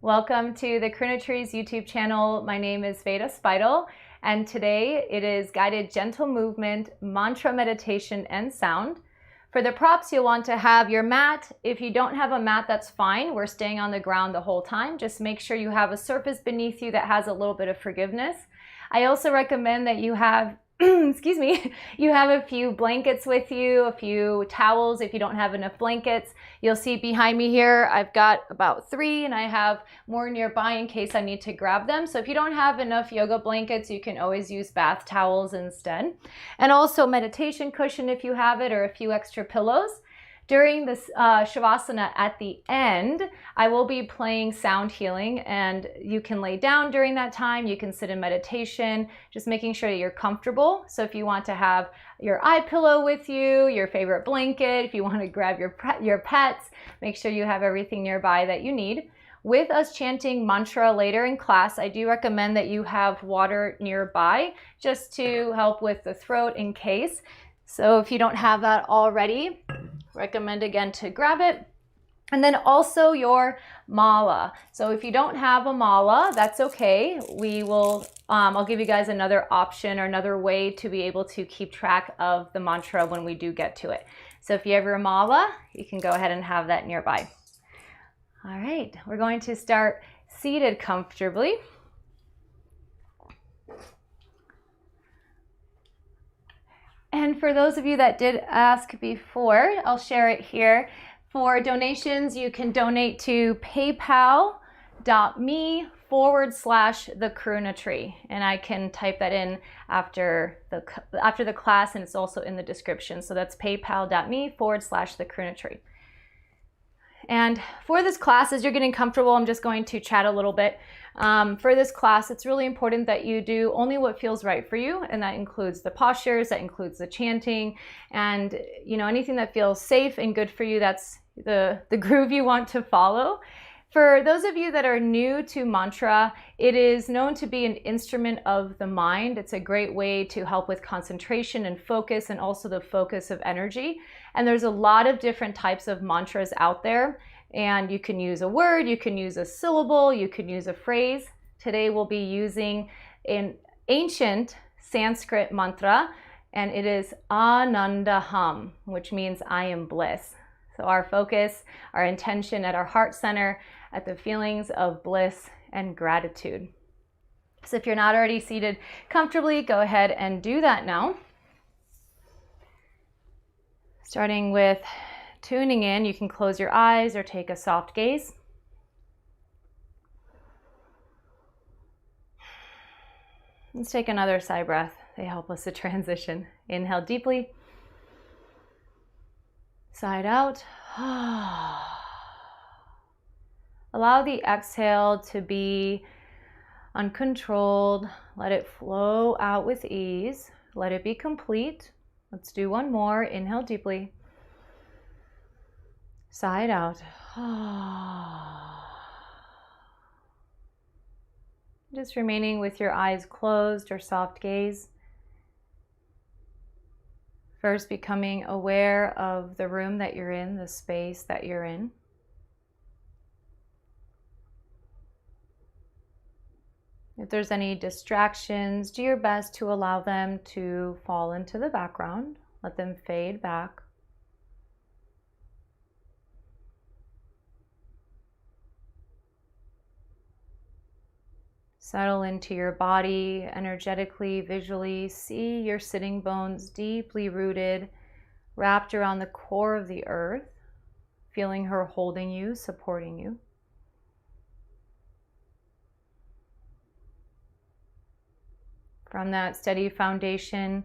Welcome to the Karuna Trees YouTube channel. My name is Veda Spidle, and today it is guided gentle movement, mantra meditation, and sound. For the props, you'll want to have your mat. If you don't have a mat, that's fine. We're staying on the ground the whole time. Just make sure you have a surface beneath you that has a little bit of forgiveness. I also recommend that you have excuse me, you have a few blankets with you, a few towels if you don't have enough blankets. You'll see behind me here, I've got about 3 and I have more nearby in case I need to grab them. So if you don't have enough yoga blankets, you can always use bath towels instead. And also meditation cushion if you have it, or a few extra pillows. During this Shavasana at the end, I will be playing sound healing, and you can lay down during that time. You can sit in meditation, just making sure that you're comfortable. So if you want to have your eye pillow with you, your favorite blanket, if you want to grab your pets, make sure you have everything nearby that you need. With us chanting mantra later in class, I do recommend that you have water nearby just to help with the throat in case. So if you don't have that already, recommend again to grab it. And then also your mala. So if you don't have a mala, that's okay. We will, I'll give you guys another option or another way to be able to keep track of the mantra when we do get to it. So if you have your mala, you can go ahead and have that nearby. All right, we're going to start seated comfortably. And for those of you that did ask before, I'll share it here. For donations, you can donate to paypal.me/the Karuna Tree. And I can type that in after the class, and it's also in the description. So that's paypal.me/the Karuna Tree. And for this class, as you're getting comfortable, I'm just going to chat a little bit. For this class, it's really important that you do only what feels right for you, and that includes the postures, that includes the chanting, and anything that feels safe and good for you. That's the groove you want to follow. For those of you that are new to mantra, it is known to be an instrument of the mind. It's a great way to help with concentration and focus, and also the focus of energy. And there's a lot of different types of mantras out there. And you can use a word, you can use a syllable, you can use a phrase. Today we'll be using an ancient Sanskrit mantra, and it is Ānanda Hum, which means I am bliss. So our focus, our intention at our heart center, at the feelings of bliss and gratitude. So if you're not already seated comfortably, go ahead and do that now. Starting with tuning in, you can close your eyes or take a soft gaze. Let's take another sigh breath. They help us to transition. Inhale deeply. Sigh it out. Allow the exhale to be uncontrolled. Let it flow out with ease. Let it be complete. Let's do one more. Inhale deeply. Sigh it out. Just remaining with your eyes closed or soft gaze. First, becoming aware of the room that you're in, the space that you're in. If there's any distractions, do your best to allow them to fall into the background. Let them fade back. Settle into your body energetically, visually. See your sitting bones deeply rooted, wrapped around the core of the earth, feeling her holding you, supporting you. From that steady foundation,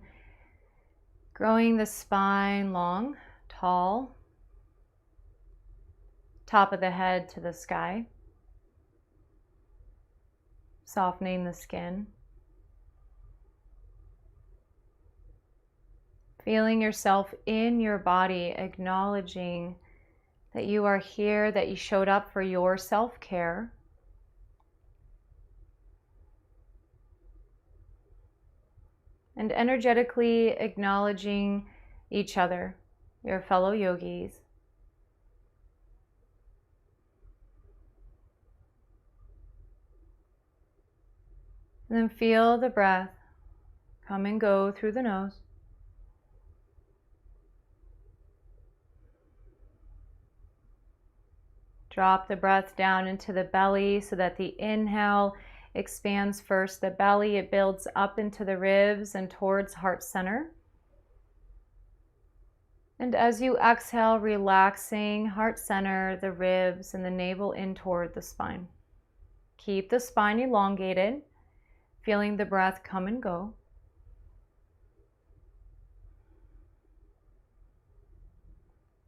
growing the spine long, tall, top of the head to the sky. Softening the skin. Feeling yourself in your body, acknowledging that you are here, that you showed up for your self-care. And energetically acknowledging each other, your fellow yogis. And then feel the breath come and go through the nose. Drop the breath down into the belly so that the inhale expands first the belly. It builds up into the ribs and towards heart center. And as you exhale, relaxing heart center, the ribs, and the navel in toward the spine. Keep the spine elongated, feeling the breath come and go.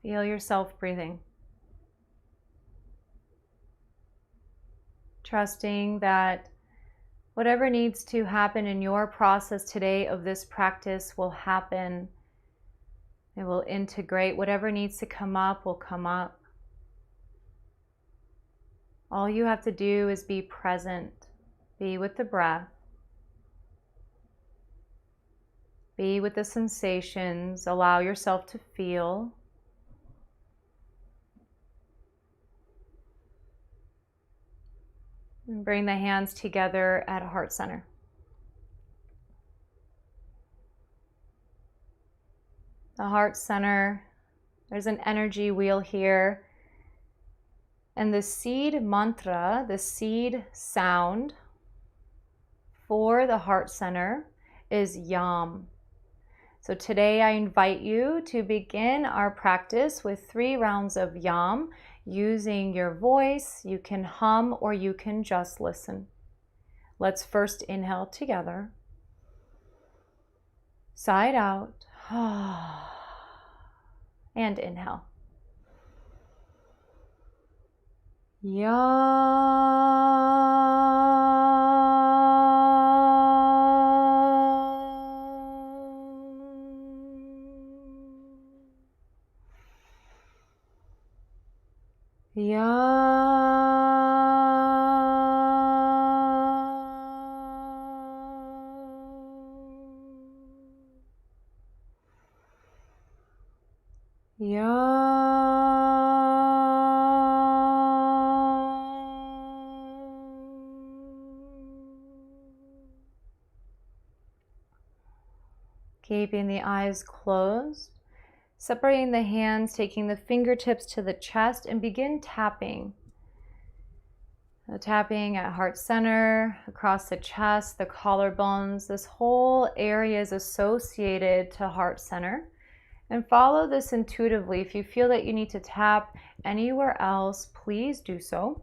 Feel yourself breathing. Trusting that whatever needs to happen in your process today of this practice will happen. It will integrate. Whatever needs to come up will come up. All you have to do is be present. Be with the breath. Be with the sensations. Allow yourself to feel. And bring the hands together at heart center. The heart center, there's an energy wheel here. And the seed mantra, the seed sound for the heart center is Yam. So today I invite you to begin our practice with 3 rounds of Yam using your voice. You can hum or you can just listen. Let's first inhale together. Side out. And inhale. Keeping the eyes closed, separating the hands, taking the fingertips to the chest, and begin tapping. Tapping at heart center, across the chest, the collarbones. This whole area is associated to heart center. And follow this intuitively. If you feel that you need to tap anywhere else, please do so.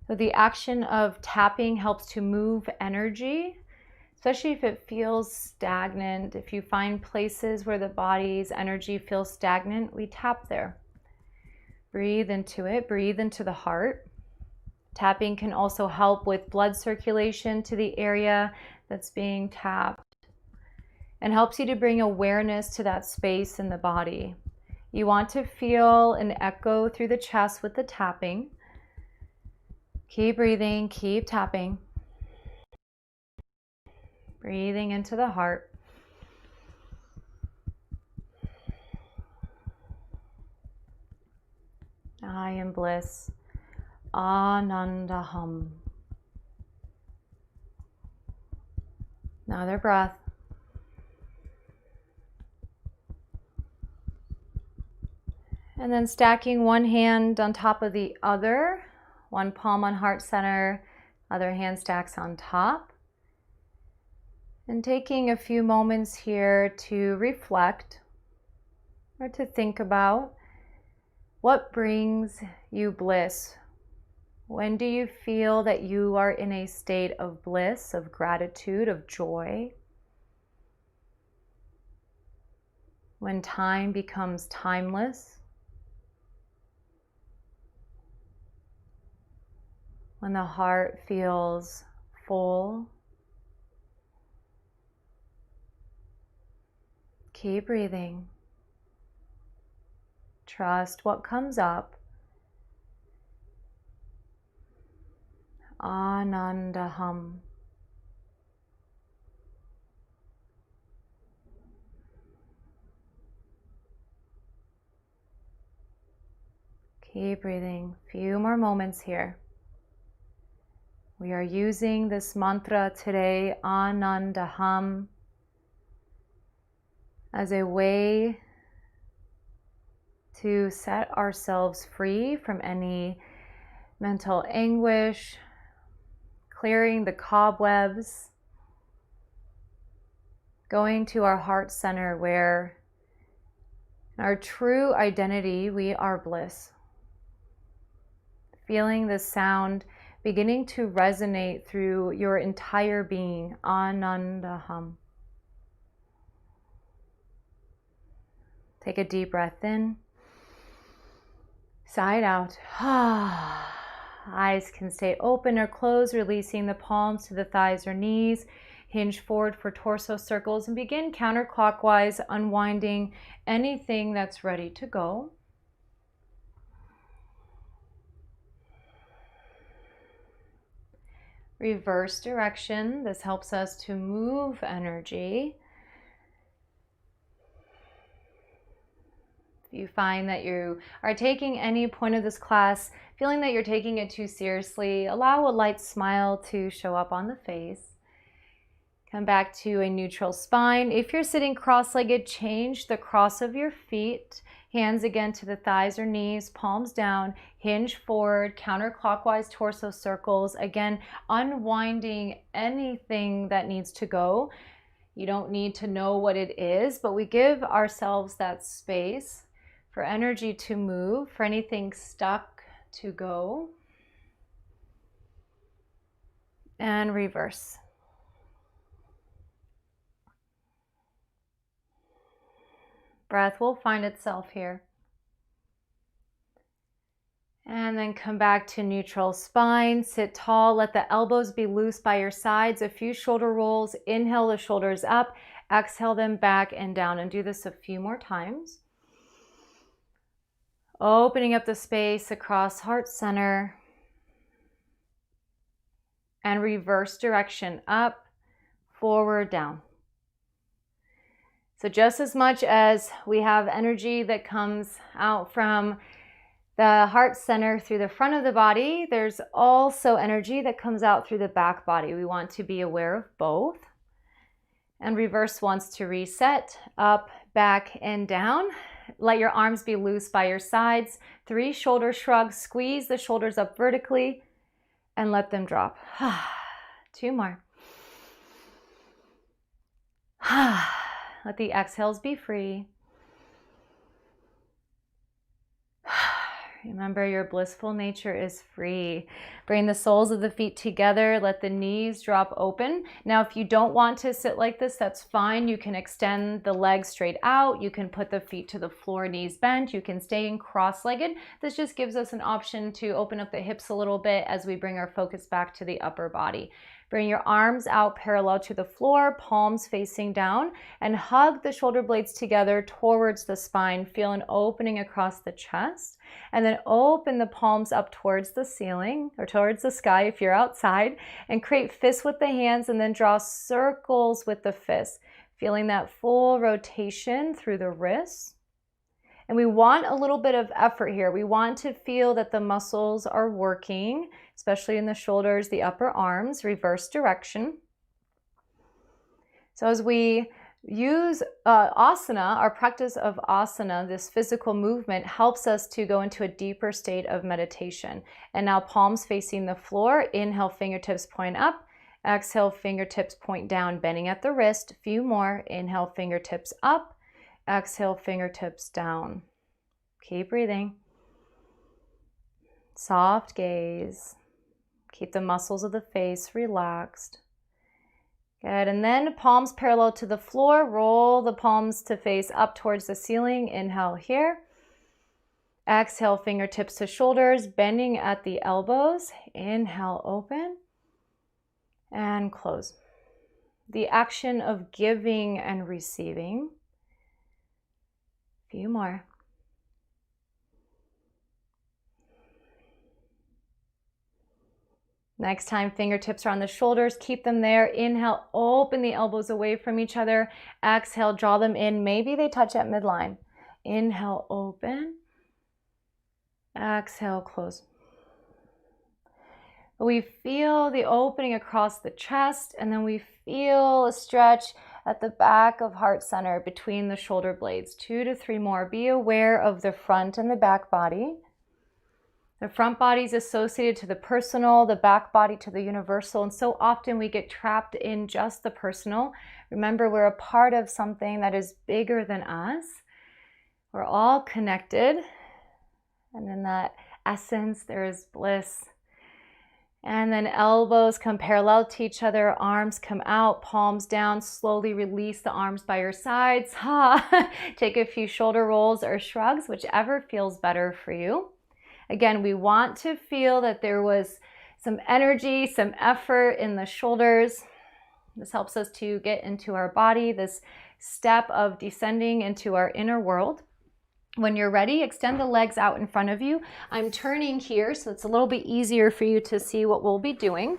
So the action of tapping helps to move energy, especially if it feels stagnant. If you find places where the body's energy feels stagnant, we tap there. Breathe into it, breathe into the heart. Tapping can also help with blood circulation to the area that's being tapped and helps you to bring awareness to that space in the body. You want to feel an echo through the chest with the tapping. Keep breathing, keep tapping. Breathing into the heart. I am bliss. Ānanda Hum. Another breath. And then stacking one hand on top of the other, one palm on heart center, other hand stacks on top. And taking a few moments here to reflect or to think about what brings you bliss. When do you feel that you are in a state of bliss, of gratitude, of joy? When time becomes timeless? When the heart feels full? Keep breathing. Trust what comes up. Ānanda Hum. Keep breathing. Few more moments here. We are using this mantra today, Ānanda Hum, as a way to set ourselves free from any mental anguish, clearing the cobwebs, going to our heart center where our true identity, we are bliss. Feeling the sound beginning to resonate through your entire being, Ānanda Hum. Take a deep breath in, side out. Eyes can stay open or closed, releasing the palms to the thighs or knees. Hinge forward for torso circles and begin counterclockwise, unwinding anything that's ready to go. Reverse direction. This helps us to move energy. If you find that you are taking any point of this class, feeling that you're taking it too seriously, allow a light smile to show up on the face. Come back to a neutral spine. If you're sitting cross-legged, change the cross of your feet. Hands again to the thighs or knees, palms down, hinge forward, counterclockwise torso circles. Again, unwinding anything that needs to go. You don't need to know what it is, but we give ourselves that space for energy to move, for anything stuck to go. And reverse. Breath will find itself here. And then come back to neutral spine. Sit tall. Let the elbows be loose by your sides. A few shoulder rolls. Inhale the shoulders up. Exhale them back and down. And do this a few more times. Opening up the space across heart center. And reverse direction. Up, forward, down. So just as much as we have energy that comes out from the heart center through the front of the body, there's also energy that comes out through the back body. We want to be aware of both. And reverse wants to reset, up, back, and down. Let your arms be loose by your sides. 3 shoulder shrugs. Squeeze the shoulders up vertically and let them drop. 2 more. Let the exhales be free. Remember, your blissful nature is free. Bring the soles of the feet together. Let the knees drop open. Now, if you don't want to sit like this, that's fine. You can extend the legs straight out. You can put the feet to the floor, knees bent. You can stay in cross-legged. This just gives us an option to open up the hips a little bit as we bring our focus back to the upper body. Bring your arms out parallel to the floor, palms facing down, and hug the shoulder blades together towards the spine. Feel an opening across the chest, and then open the palms up towards the ceiling or towards the sky if you're outside, and create fists with the hands, and then draw circles with the fists. Feeling that full rotation through the wrists. And we want a little bit of effort here. We want to feel that the muscles are working, especially in the shoulders, the upper arms, reverse direction. So as we use asana, our practice of asana, this physical movement helps us to go into a deeper state of meditation. And now palms facing the floor, inhale, fingertips point up, exhale, fingertips point down, bending at the wrist. A few more, inhale, fingertips up, exhale, fingertips down. Keep breathing. Soft gaze. Keep the muscles of the face relaxed. Good, and then palms parallel to the floor. Roll the palms to face up towards the ceiling. Inhale here. Exhale, fingertips to shoulders, bending at the elbows. Inhale, open. And close. The action of giving and receiving. A few more. Next time, fingertips are on the shoulders, keep them there. Inhale, open the elbows away from each other. Exhale, draw them in. Maybe they touch at midline. Inhale, open. Exhale, close. We feel the opening across the chest, and then we feel a stretch at the back of heart center between the shoulder blades. 2 to 3 more. Be aware of the front and the back body. The front body is associated to the personal, the back body to the universal, and so often we get trapped in just the personal. Remember, we're a part of something that is bigger than us. We're all connected, and in that essence, there is bliss. And then elbows come parallel to each other, arms come out, palms down, slowly release the arms by your sides. Take a few shoulder rolls or shrugs, whichever feels better for you. Again, we want to feel that there was some energy, some effort in the shoulders. This helps us to get into our body, this step of descending into our inner world. When you're ready, extend the legs out in front of you. I'm turning here, so it's a little bit easier for you to see what we'll be doing.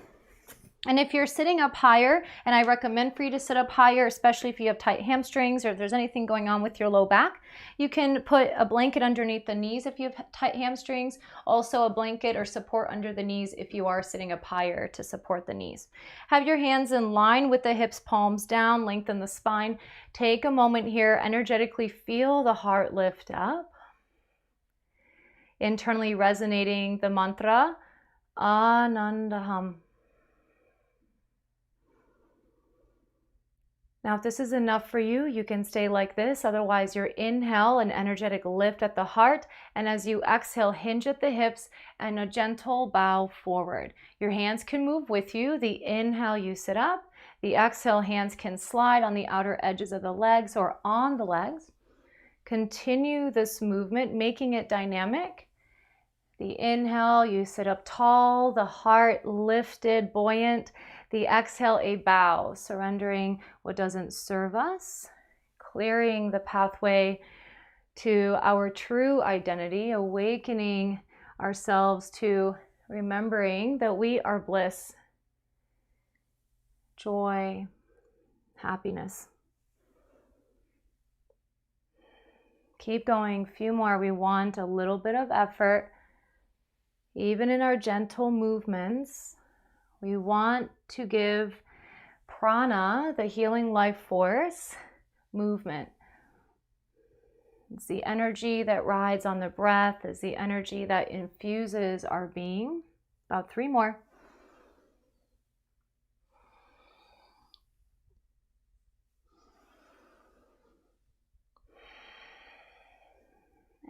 And if you're sitting up higher, and I recommend for you to sit up higher, especially if you have tight hamstrings or if there's anything going on with your low back, you can put a blanket underneath the knees if you have tight hamstrings, also a blanket or support under the knees if you are sitting up higher to support the knees. Have your hands in line with the hips, palms down, lengthen the spine. Take a moment here, energetically feel the heart lift up. Internally resonating the mantra, Ānanda Hum. Now, if this is enough for you, you can stay like this. Otherwise, your inhale, an energetic lift at the heart. And as you exhale, hinge at the hips and a gentle bow forward. Your hands can move with you. The inhale, you sit up. The exhale, hands can slide on the outer edges of the legs or on the legs. Continue this movement, making it dynamic. The inhale, you sit up tall, the heart lifted, buoyant. The exhale, a bow, surrendering what doesn't serve us, clearing the pathway to our true identity, awakening ourselves to remembering that we are bliss, joy, happiness. Keep going, a few more. We want a little bit of effort, even in our gentle movements. We want to give prana, the healing life force, movement. It's the energy that rides on the breath, it's the energy that infuses our being. About 3 more.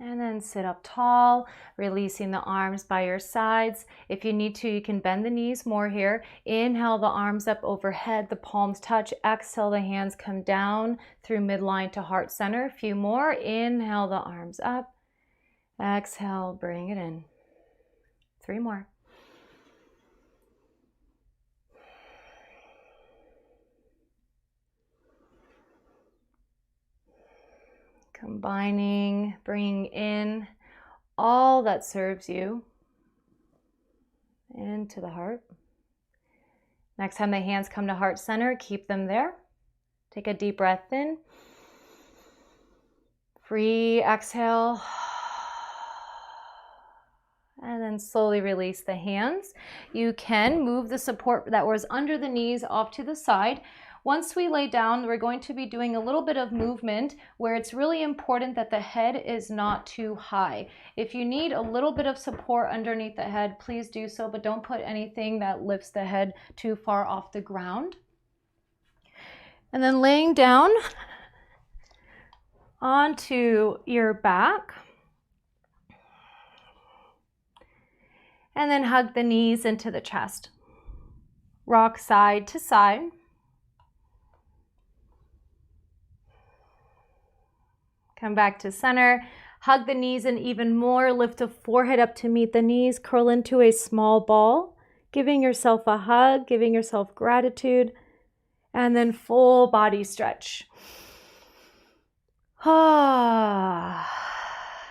And then sit up tall, releasing the arms by your sides. If you need to, you can bend the knees more here. Inhale the arms up overhead, the palms touch. Exhale, the hands come down through midline to heart center. A few more. Inhale the arms up. Exhale, bring it in. 3 more. Combining, bringing in all that serves you into the heart. Next time the hands come to heart center, keep them there. Take a deep breath in. Free exhale. And then slowly release the hands. You can move the support that was under the knees off to the side. Once we lay down, we're going to be doing a little bit of movement where it's really important that the head is not too high. If you need a little bit of support underneath the head, please do so, but don't put anything that lifts the head too far off the ground. And then laying down onto your back. And then hug the knees into the chest. Rock side to side. Come back to center, hug the knees and even more, lift the forehead up to meet the knees, curl into a small ball, giving yourself a hug, giving yourself gratitude, and then full body stretch.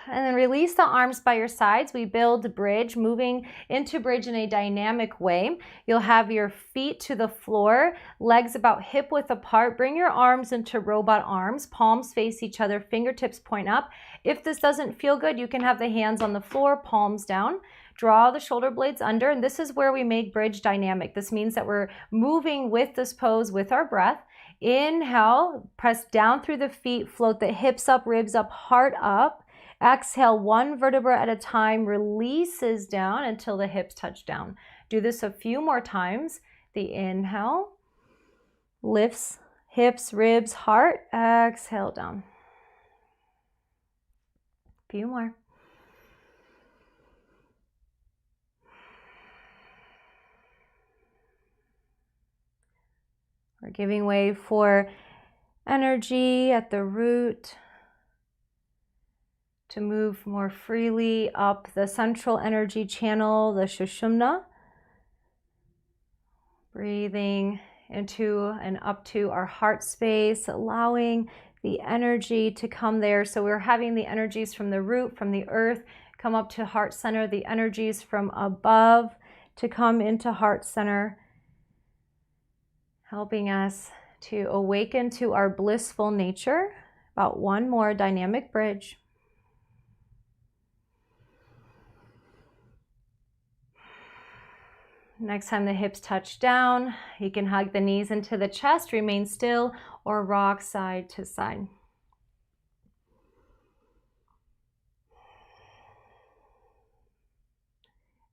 And then release the arms by your sides. We build bridge, moving into bridge in a dynamic way. You'll have your feet to the floor, legs about hip width apart. Bring your arms into robot arms, palms face each other, fingertips point up. If this doesn't feel good, you can have the hands on the floor, palms down. Draw the shoulder blades under, and this is where we make bridge dynamic. This means that we're moving with this pose with our breath. Inhale, press down through the feet, float the hips up, ribs up, heart up. Exhale, one vertebra at a time, releases down until the hips touch down. Do this a few more times. The inhale lifts hips, ribs, heart. Exhale down. A few more. We're giving way for energy at the root to move more freely up the central energy channel, the Sushumna. Breathing into and up to our heart space, allowing the energy to come there. So we're having the energies from the root, from the earth, come up to heart center, the energies from above to come into heart center, helping us to awaken to our blissful nature. About one more dynamic bridge. Next time the hips touch down, you can hug the knees into the chest, remain still, or rock side to side.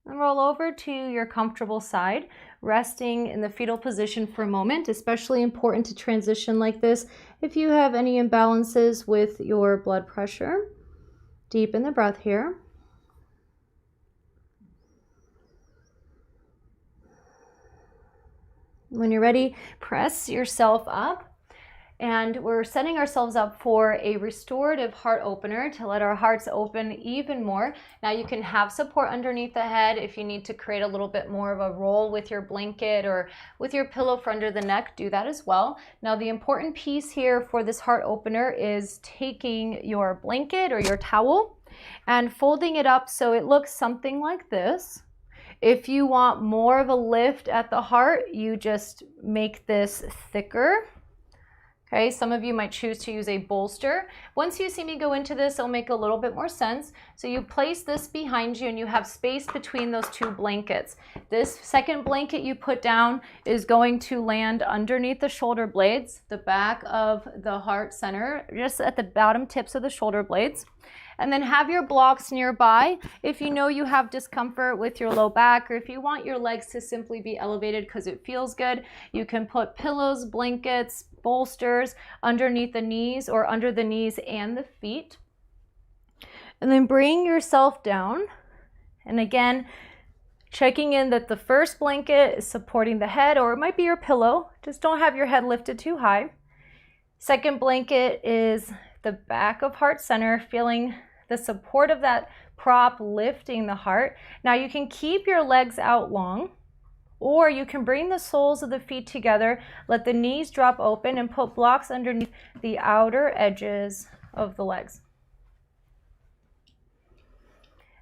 And roll over to your comfortable side, resting in the fetal position for a moment. Especially important to transition like this if you have any imbalances with your blood pressure. Deepen the breath here. When you're ready, press yourself up. And we're setting ourselves up for a restorative heart opener to let our hearts open even more. Now you can have support underneath the head if you need to create a little bit more of a roll with your blanket or with your pillow for under the neck, do that as well. Now the important piece here for this heart opener is taking your blanket or your towel and folding it up so it looks something like this. If you want more of a lift at the heart, you just make this thicker. Okay, some of you might choose to use a bolster. Once you see me go into this, it'll make a little bit more sense. So you place this behind you and you have space between those two blankets. This second blanket you put down is going to land underneath the shoulder blades, the back of the heart center, just at the bottom tips of the shoulder blades. And then have your blocks nearby. If you know you have discomfort with your low back, or if you want your legs to simply be elevated because it feels good, you can put pillows, blankets, bolsters underneath the knees or under the knees and the feet. And then bring yourself down. And again, checking in that the first blanket is supporting the head, or it might be your pillow. Just don't have your head lifted too high. Second blanket is the back of heart center, feeling the support of that prop lifting the heart. Now you can keep your legs out long, or you can bring the soles of the feet together, let the knees drop open, and put blocks underneath the outer edges of the legs.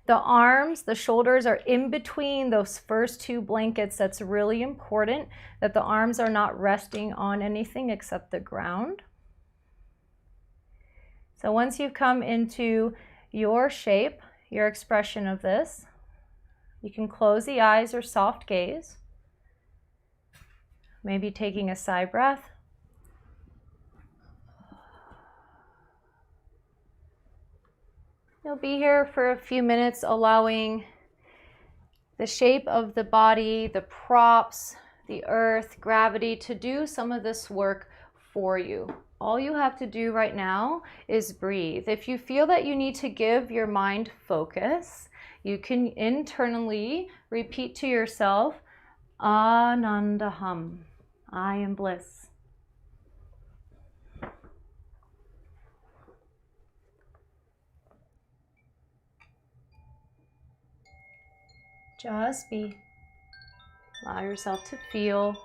The arms, the shoulders are in between those first two blankets. That's really important, that the arms are not resting on anything except the ground. So once you've come into your shape, your expression of this, you can close the eyes or soft gaze. Maybe taking a sigh breath. You'll be here for a few minutes, allowing the shape of the body, the props, the earth, gravity to do some of this work for you. All you have to do right now is breathe. If you feel that you need to give your mind focus, you can internally repeat to yourself, Ānanda Hum, I am bliss. Just be. Allow yourself to feel.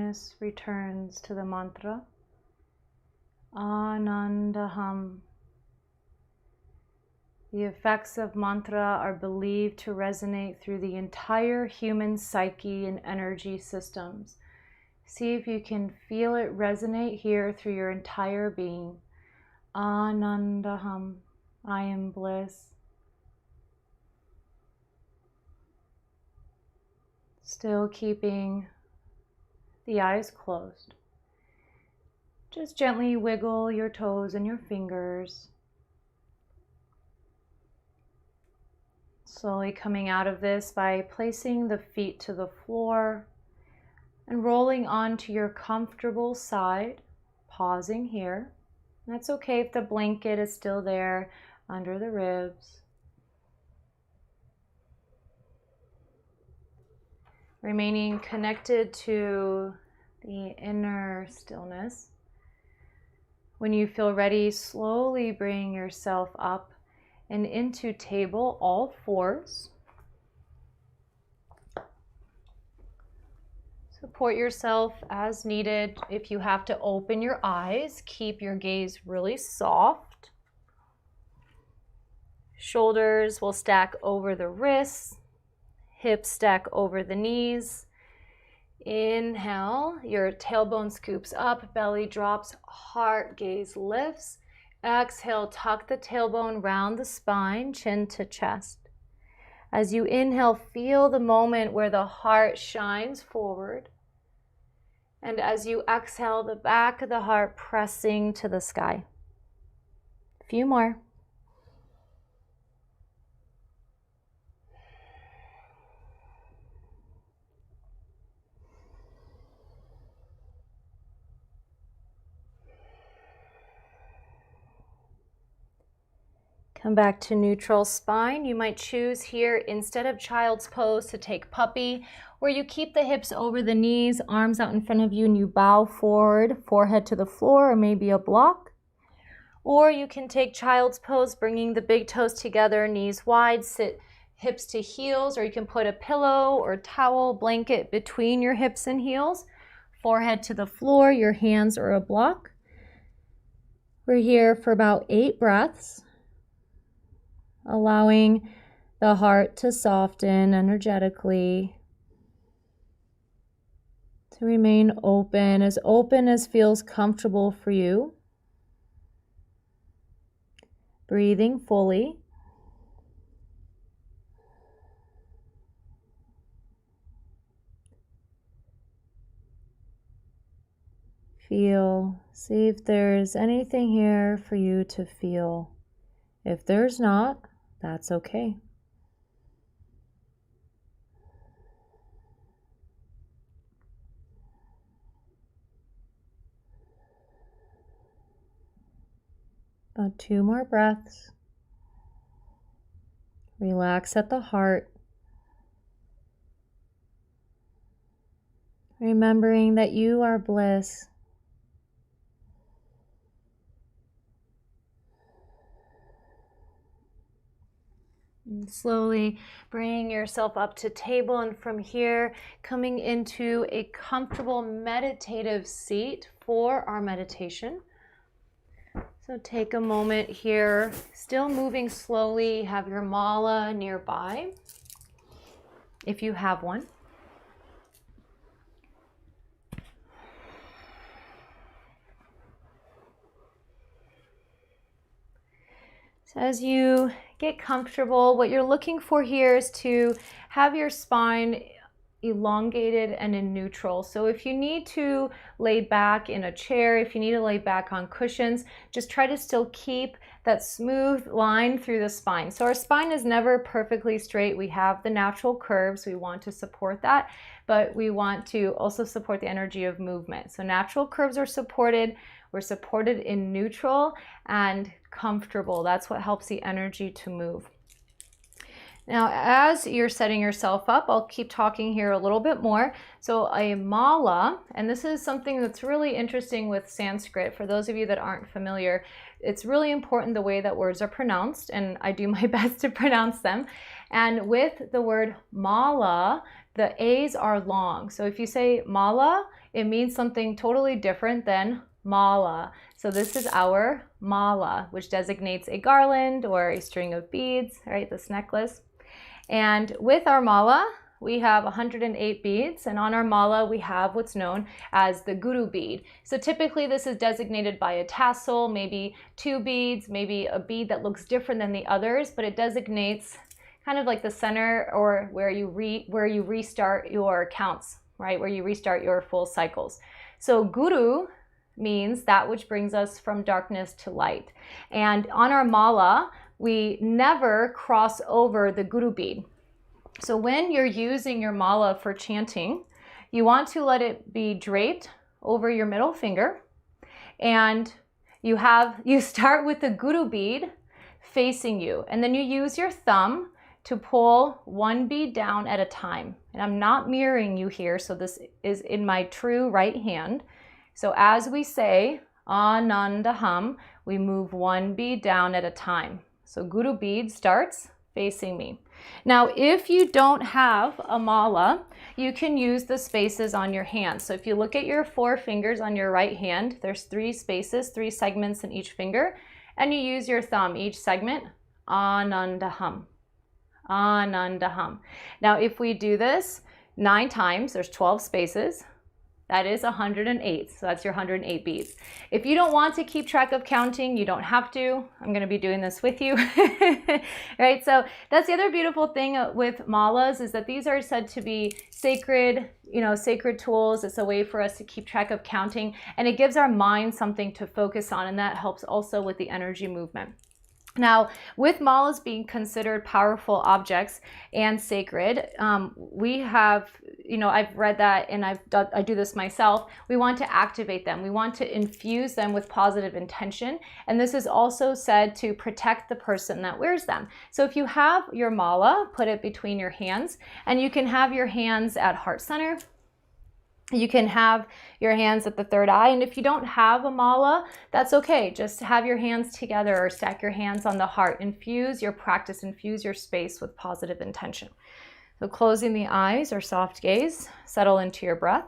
awareness returns to the mantra, Ānanda Hum. The effects of mantra are believed to resonate through the entire human psyche and energy systems. See if you can feel it resonate here through your entire being. Ānanda Hum, I am bliss. Still keeping the eyes closed. Just gently wiggle your toes and your fingers. Slowly coming out of this by placing the feet to the floor and rolling onto your comfortable side, pausing here. That's okay if the blanket is still there under the ribs. Remaining connected to the inner stillness. When you feel ready, slowly bring yourself up and into table, all fours. Support yourself as needed. If you have to open your eyes, keep your gaze really soft. Shoulders will stack over the wrists, hips stack over the knees. Inhale, your tailbone scoops up, belly drops, heart gaze lifts. Exhale, tuck the tailbone round the spine, chin to chest. As you inhale, feel the moment where the heart shines forward. And as you exhale, the back of the heart pressing to the sky. A few more. Come back to neutral spine. You might choose here, instead of child's pose, to take puppy, where you keep the hips over the knees, arms out in front of you, and you bow forward, forehead to the floor, or maybe a block. Or you can take child's pose, bringing the big toes together, knees wide, sit hips to heels, or you can put a pillow or towel, blanket between your hips and heels, forehead to the floor, your hands are a block. We're here for about 8 breaths. Allowing the heart to soften energetically, to remain open as feels comfortable for you. Breathing fully. Feel, see if there's anything here for you to feel. If there's not, that's okay. About 2 more breaths. Relax at the heart. Remembering that you are bliss. And slowly bring yourself up to table, and from here coming into a comfortable meditative seat for our meditation. So take a moment here, still moving slowly, have your mala nearby if you have one. So as you get comfortable, what you're looking for here is to have your spine elongated and in neutral. So if you need to lay back in a chair, if you need to lay back on cushions, just try to still keep that smooth line through the spine. So our spine is never perfectly straight. We have the natural curves. We want to support that, but we want to also support the energy of movement. So natural curves are supported. We're supported in neutral and comfortable. That's what helps the energy to move. Now, as you're setting yourself up, I'll keep talking here a little bit more. So a mala, and this is something that's really interesting with Sanskrit. For those of you that aren't familiar, it's really important the way that words are pronounced, and I do my best to pronounce them. And with the word mala, the A's are long. So if you say mala, it means something totally different than mala. So this is our mala, which designates a garland or a string of beads, right? This necklace. And with our mala, we have 108 beads, and on our mala we have what's known as the Guru Bead. So typically this is designated by a tassel, maybe 2 beads, maybe a bead that looks different than the others, but it designates kind of like the center, or where you restart your counts, right? Where you restart your full cycles. So Guru means that which brings us from darkness to light. And on our mala, we never cross over the Guru Bead. So when you're using your mala for chanting, you want to let it be draped over your middle finger, and you start with the Guru Bead facing you, and then you use your thumb to pull 1 bead down at a time. And I'm not mirroring you here, so this is in my true right hand. So as we say Ānanda Hum, we move 1 bead down at a time. So Guru Bead starts facing me. Now, if you don't have a mala, you can use the spaces on your hand. So if you look at your 4 fingers on your right hand, there's 3 spaces, 3 segments in each finger, and you use your thumb, each segment, Ānanda Hum, Ānanda Hum. Now, if we do this 9 times, there's 12 spaces. That is 108, so that's your 108 beads. If you don't want to keep track of counting, you don't have to. I'm gonna be doing this with you, right? So that's the other beautiful thing with malas, is that these are said to be sacred, sacred tools. It's a way for us to keep track of counting, and it gives our mind something to focus on, and that helps also with the energy movement. Now, with malas being considered powerful objects and sacred, we have, I've read that, and I do this myself. We want to activate them. We want to infuse them with positive intention. And this is also said to protect the person that wears them. So if you have your mala, put it between your hands, and you can have your hands at heart center. You can have your hands at the third eye, and if you don't have a mala, that's okay. Just have your hands together or stack your hands on the heart. Infuse your practice, infuse your space with positive intention. So closing the eyes or soft gaze, settle into your breath.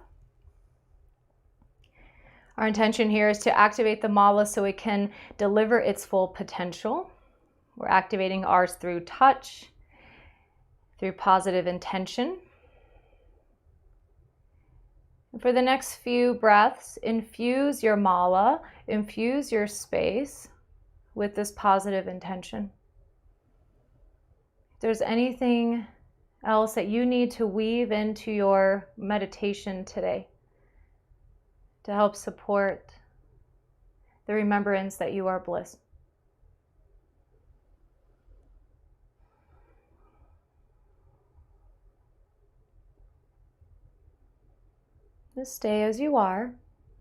Our intention here is to activate the mala so it can deliver its full potential. We're activating ours through touch, through positive intention. For the next few breaths, infuse your mala, infuse your space with this positive intention. If there's anything else that you need to weave into your meditation today to help support the remembrance that you are bliss. Just stay as you are.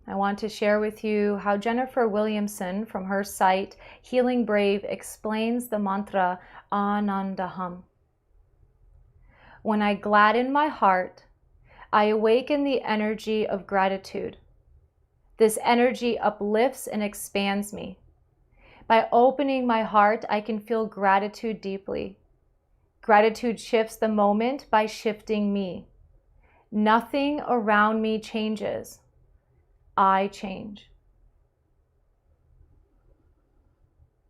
I want to share with you how Jennifer Williamson from her site Healing Brave explains the mantra Ānanda Hum. When I gladden my heart, I awaken the energy of gratitude. This energy uplifts and expands me. By opening my heart, I can feel gratitude deeply. Gratitude shifts the moment by shifting me. Nothing around me changes. I change.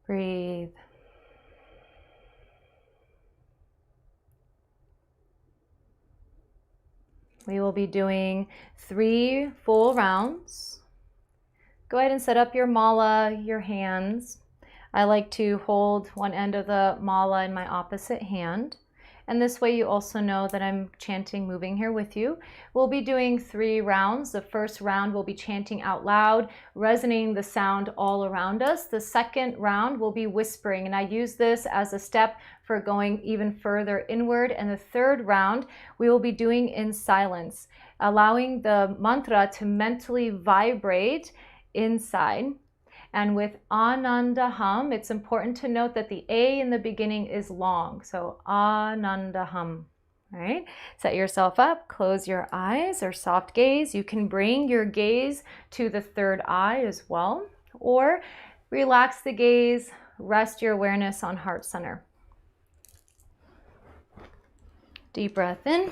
Breathe. We will be doing 3 full rounds. Go ahead and set up your mala, your hands. I like to hold one end of the mala in my opposite hand. And this way you also know that I'm chanting, moving here with you. We'll be doing 3 rounds. The first round we'll be chanting out loud, resonating the sound all around us. The second round will be whispering, and I use this as a step for going even further inward. And the third round we will be doing in silence, allowing the mantra to mentally vibrate inside. And with Ānanda Hum, it's important to note that the A in the beginning is long. So Ānanda Hum, right? Set yourself up, close your eyes or soft gaze. You can bring your gaze to the third eye as well, or relax the gaze, rest your awareness on heart center. Deep breath in.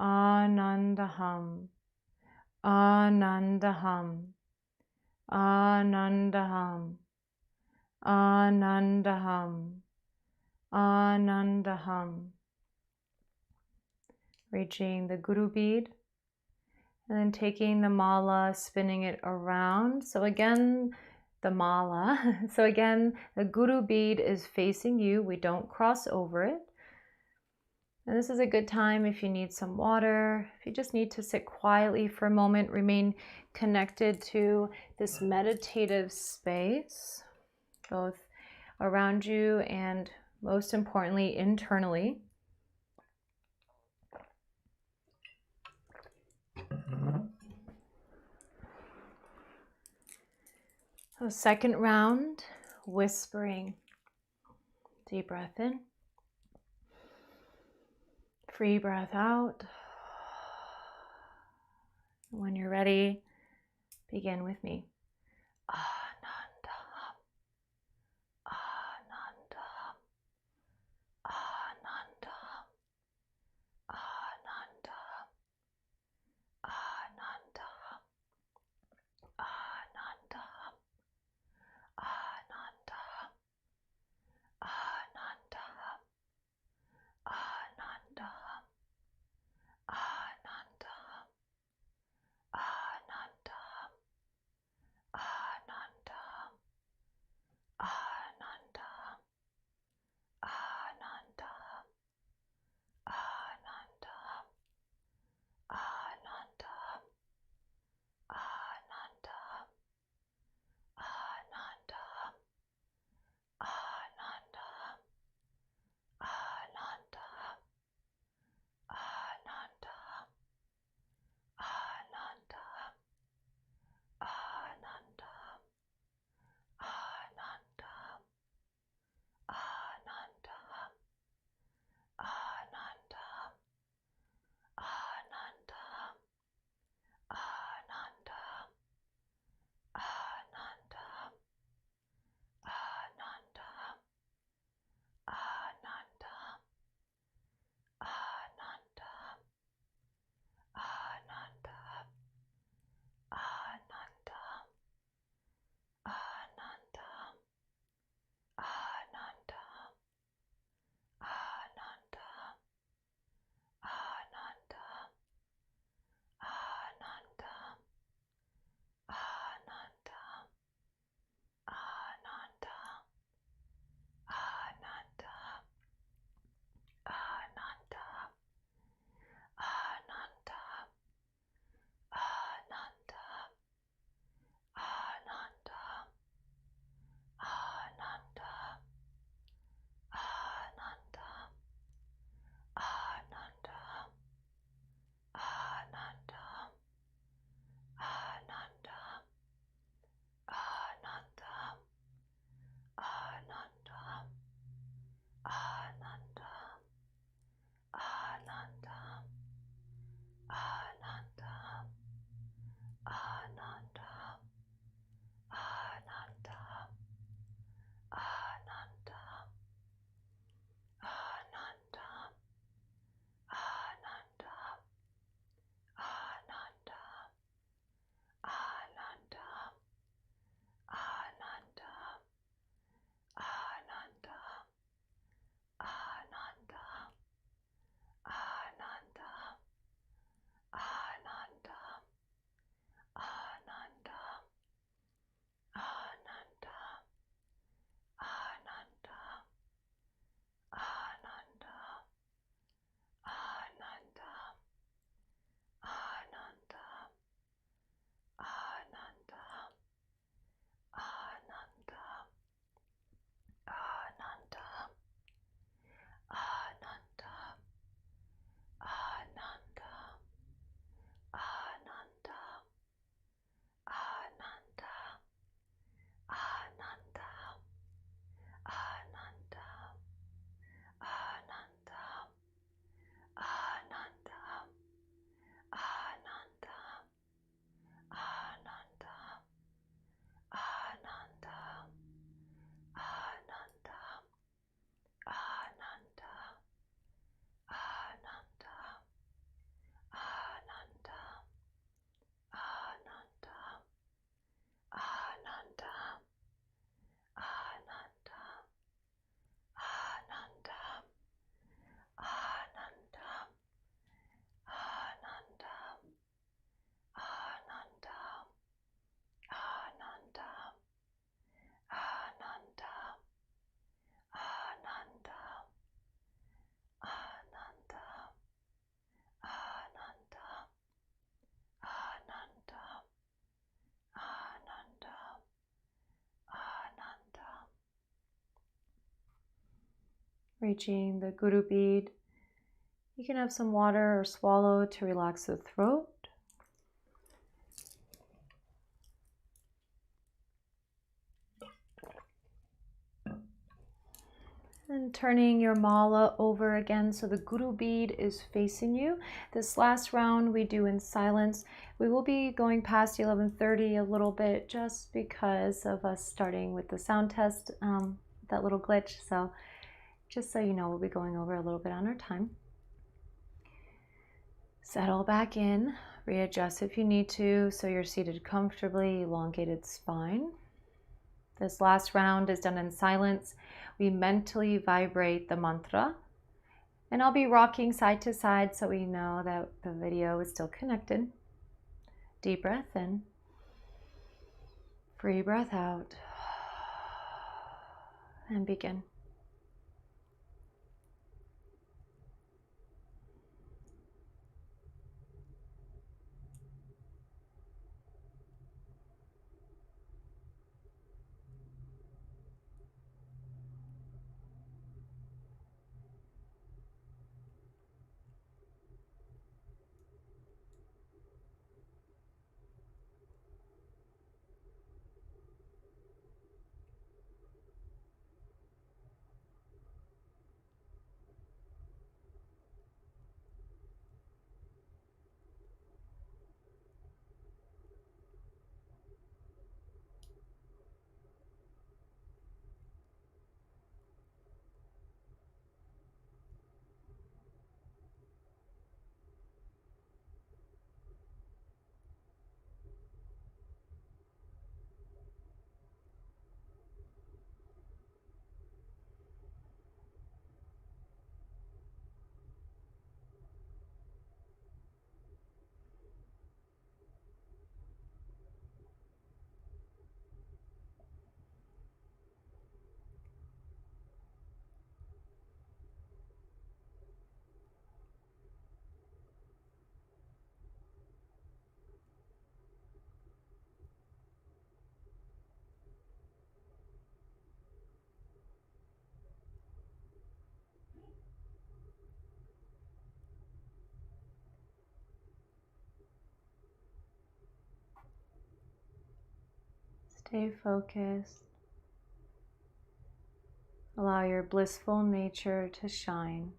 Ānanda Hum, Ānanda Hum, Ānanda Hum, Ānanda Hum, Ānanda Hum. Reaching the Guru Bead, and then taking the mala, spinning it around. So again, the mala. So again, the Guru Bead is facing you. We don't cross over it. And this is a good time if you need some water, if you just need to sit quietly for a moment, remain connected to this meditative space, both around you and most importantly, internally. So second round, whispering. Deep breath in. Free breath out. When you're ready, begin with me. Ānanda Hum, Ānanda Hum, Ānanda Hum, Ānanda Hum, Ānanda Hum, Ānanda Hum, Ānanda Hum, Ānanda Hum, Ānanda Hum, Ānanda Hum, Ānanda Hum, reaching the Guru Bead. You can have some water or swallow to relax the throat. And turning your mala over again so the Guru Bead is facing you. This last round we do in silence. We will be going past 11:30 a little bit just because of us starting with the sound test, that little glitch. So just so you know, we'll be going over a little bit on our time. Settle back in, readjust if you need to so you're seated comfortably, elongated spine. This last round is done in silence. We mentally vibrate the mantra, and I'll be rocking side to side so we know that the video is still connected. Deep breath in, free breath out, and begin. Stay focused. Allow your blissful nature to shine.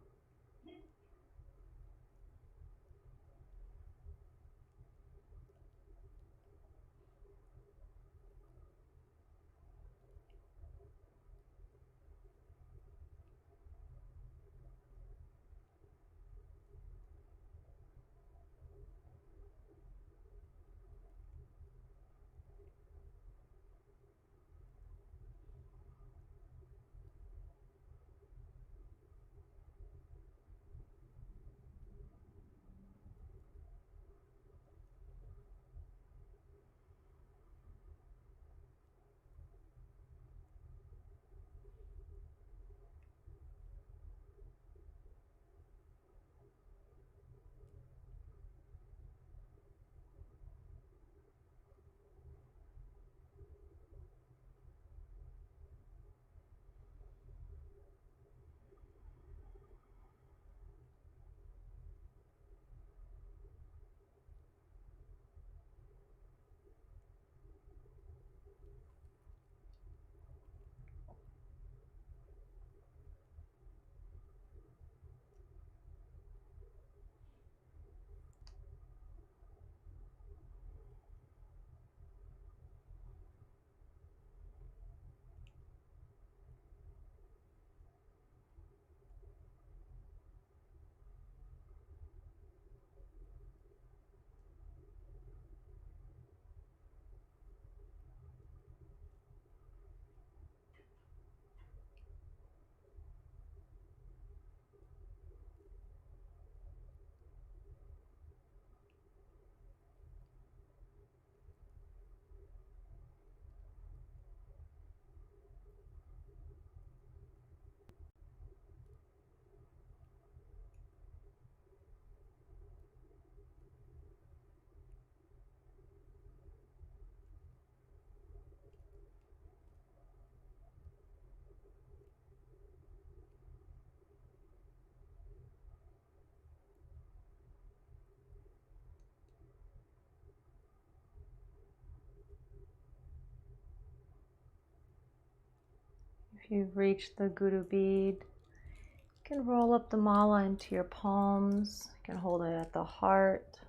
If you've reached the Guru Bead, you can roll up the mala into your palms. You can hold it at the heart.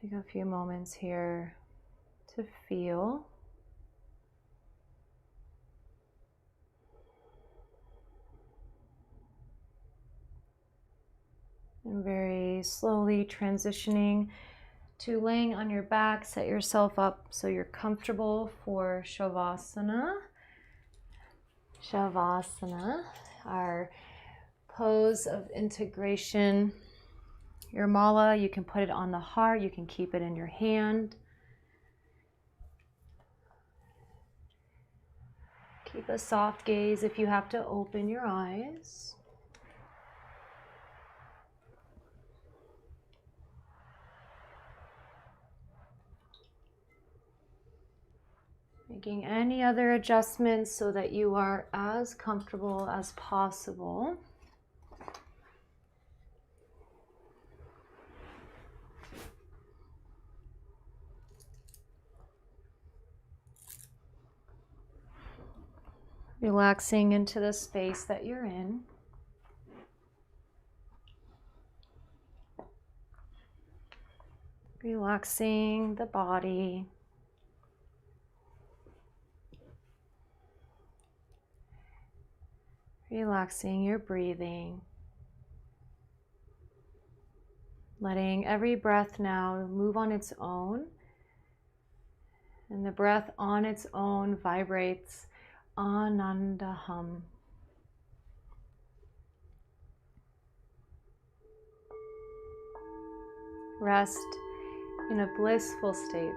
Take a few moments here to feel. And very slowly transitioning to laying on your back, set yourself up so you're comfortable for Shavasana. Shavasana, our pose of integration. Your mala, you can put it on the heart, you can keep it in your hand. Keep a soft gaze if you have to open your eyes. Making any other adjustments so that you are as comfortable as possible. Relaxing into the space that you're in. Relaxing the body. Relaxing your breathing. Letting every breath now move on its own. And the breath on its own vibrates Ānanda Hum. Rest in a blissful state.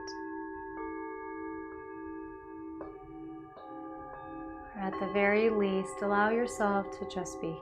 Or at the very least, allow yourself to just be.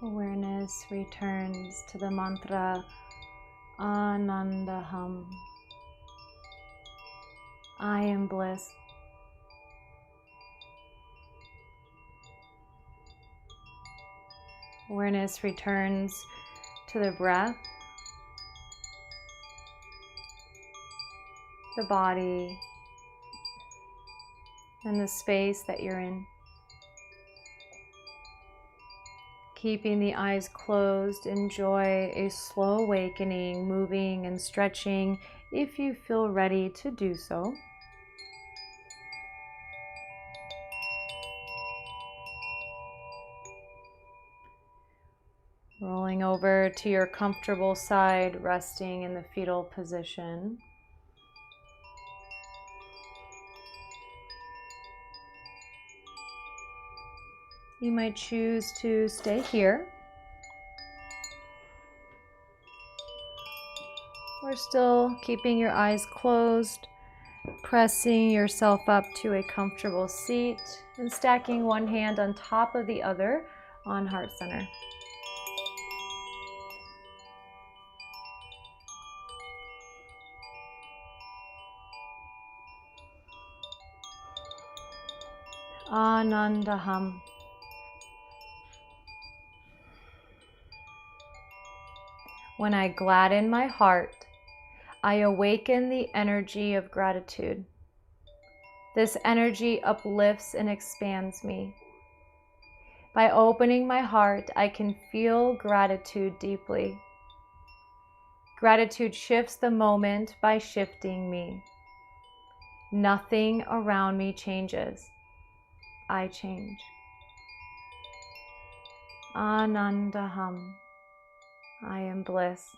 Awareness returns to the mantra Ānanda Hum. I am bliss. Awareness returns to the breath, the body, and the space that you're in. Keeping the eyes closed, enjoy a slow awakening, moving and stretching if you feel ready to do so. Rolling over to your comfortable side, resting in the fetal position. You might choose to stay here, or still keeping your eyes closed, pressing yourself up to a comfortable seat and stacking one hand on top of the other on heart center. Ānanda Hum. When I gladden my heart, I awaken the energy of gratitude. This energy uplifts and expands me. By opening my heart, I can feel gratitude deeply. Gratitude shifts the moment by shifting me. Nothing around me changes. I change. Ānanda Hum. I am bliss.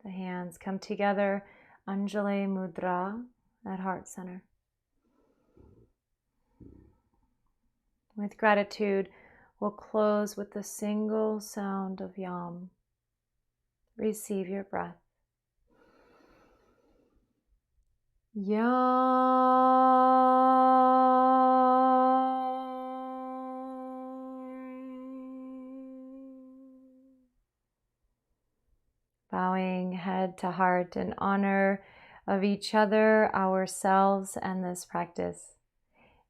The hands come together, Anjali Mudra at heart center. With gratitude, we'll close with the single sound of Yam. Receive your breath. Yam. Bowing head to heart in honor of each other, ourselves, and this practice.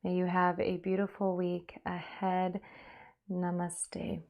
May you have a beautiful week ahead. Namaste.